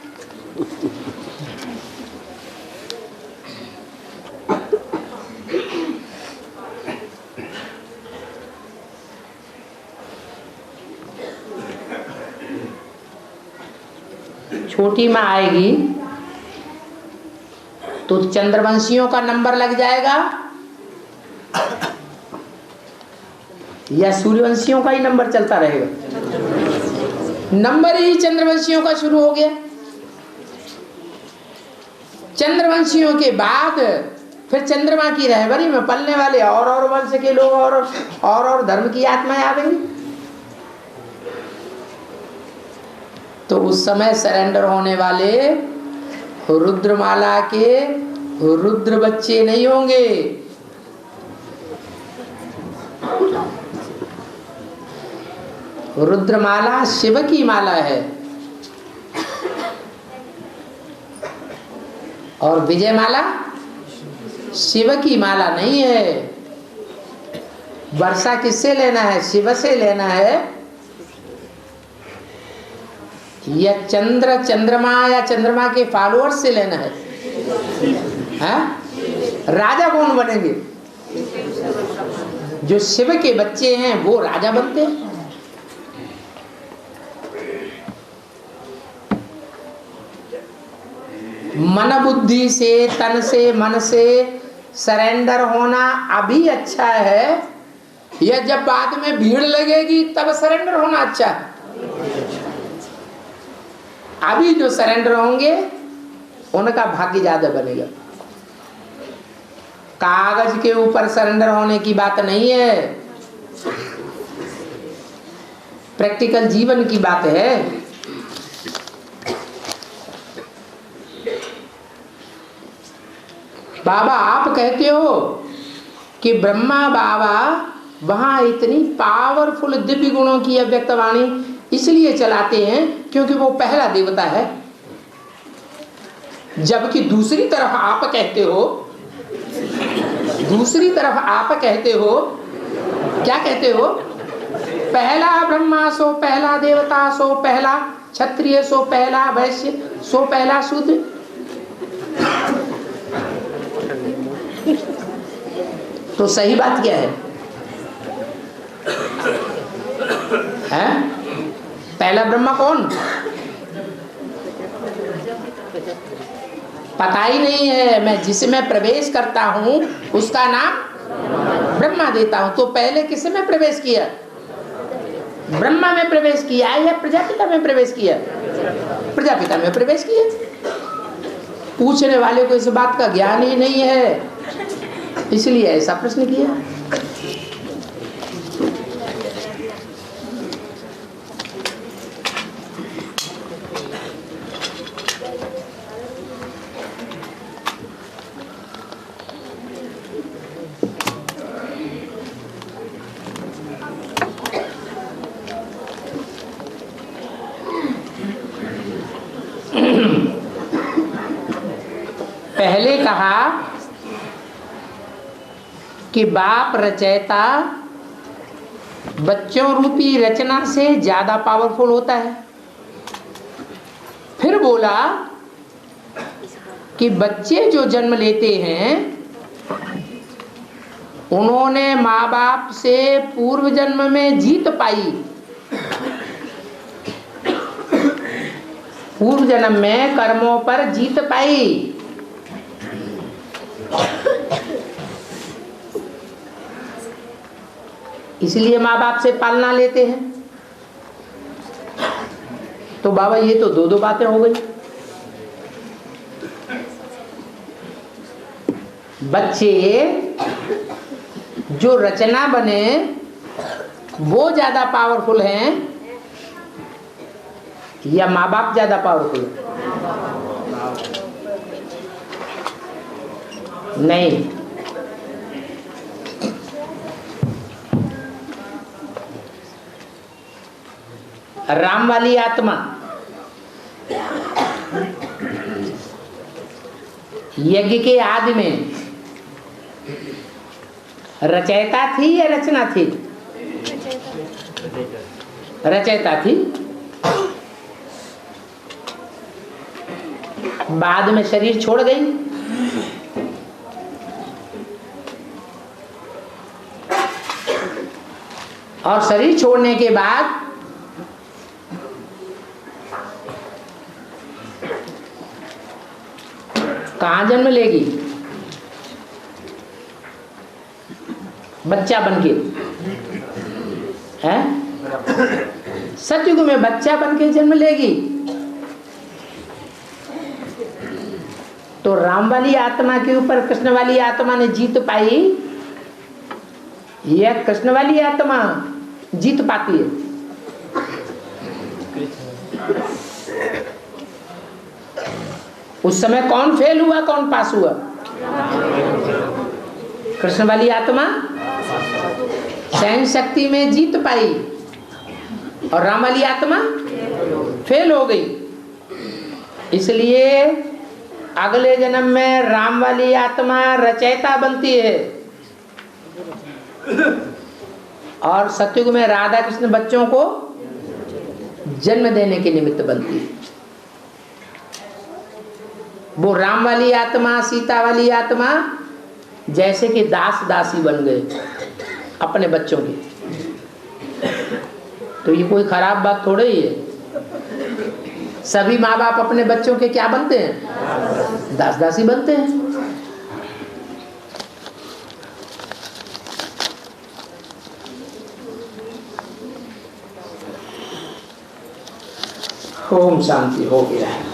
छोटी माँ आएगी तो चंद्रवंशियों का नंबर लग जाएगा या सूर्यवंशियों का ही नंबर चलता रहेगा? नंबर ही चंद्रवंशियों का शुरू हो गया। चंद्रवंशियों के बाद फिर चंद्रमा की रहबरी में पलने वाले और वंश के लोग और धर्म की आत्माएं आवेंगी। तो उस समय सरेंडर होने वाले रुद्रमाला के रुद्र बच्चे नहीं होंगे, रुद्रमाला शिव की माला है और विजयमाला शिव की माला नहीं है। वर्षा किससे लेना है? शिव से लेना है। या चंद्रमा या चंद्रमा के फॉलोअर्स से लेना है? राजा कौन बनेंगे? जो शिव के बच्चे हैं वो राजा बनते हैं। मन बुद्धि से, तन से, मन से सरेंडर होना अभी अच्छा है या जब बाद में भीड़ लगेगी तब सरेंडर होना अच्छा है? अभी जो सरेंडर होंगे उनका भाग्य ज्यादा बनेगा। कागज के ऊपर सरेंडर होने की बात नहीं है, प्रैक्टिकल जीवन की बात है। बाबा आप कहते हो कि ब्रह्मा बाबा वहां इतनी पावरफुल दिव्य गुणों की अव्यक्तवाणी इसलिए चलाते हैं क्योंकि वो पहला देवता है, जबकि दूसरी तरफ आप कहते हो क्या कहते हो? पहला ब्रह्मा सो पहला देवता सो पहला क्षत्रिय सो पहला वैश्य सो पहला शूद्र। तो सही बात क्या है? पहला ब्रह्मा कौन? पता ही नहीं है। मैं जिसमें प्रवेश करता हूं उसका नाम ब्रह्मा देता हूं। तो पहले किस में प्रवेश किया? ब्रह्मा में प्रवेश किया या प्रजापिता में प्रवेश किया? प्रजापिता में प्रवेश किया। पूछने वाले को इस बात का ज्ञान ही नहीं है, इसलिए ऐसा प्रश्न किया। पहले कहा कि बाप रचयिता बच्चों रूपी रचना से ज्यादा पावरफुल होता है। फिर बोला कि बच्चे जो जन्म लेते हैं उन्होंने माँ बाप से पूर्व जन्म में जीत पाई, पूर्व जन्म में कर्मों पर जीत पाई। इसलिए माँ बाप से पालना लेते हैं। तो बाबा ये तो दो बातें हो गई। बच्चे जो रचना बने वो ज्यादा पावरफुल हैं या माँ बाप ज्यादा पावरफुल है? नहीं, राम वाली आत्मा यज्ञ के आदि में रचयिता थी या रचना थी? रचयिता थी। बाद में शरीर छोड़ गई। और शरीर छोड़ने के बाद कहाँ जन्म लेगी? बच्चा बनके, है? सतयुग में बच्चा बनके जन्म लेगी। तो राम वाली आत्मा के ऊपर कृष्ण वाली आत्मा ने जीत पाई, यह कृष्ण वाली आत्मा जीत पाती है। उस समय कौन फेल हुआ, कौन पास हुआ? कृष्ण वाली आत्मा सहन शक्ति में जीत पाई और राम वाली आत्मा फेल हो गई। इसलिए अगले जन्म में राम वाली आत्मा रचयिता बनती है और सतयुग में राधा कृष्ण बच्चों को जन्म देने के निमित्त बनती है। वो राम वाली आत्मा, सीता वाली आत्मा जैसे कि दास दासी बन गए अपने बच्चों के। तो ये कोई खराब बात थोड़ी ही है। सभी माँ बाप अपने बच्चों के क्या बनते हैं? दास दासी बनते हैं। ओम शांति। हो गया है।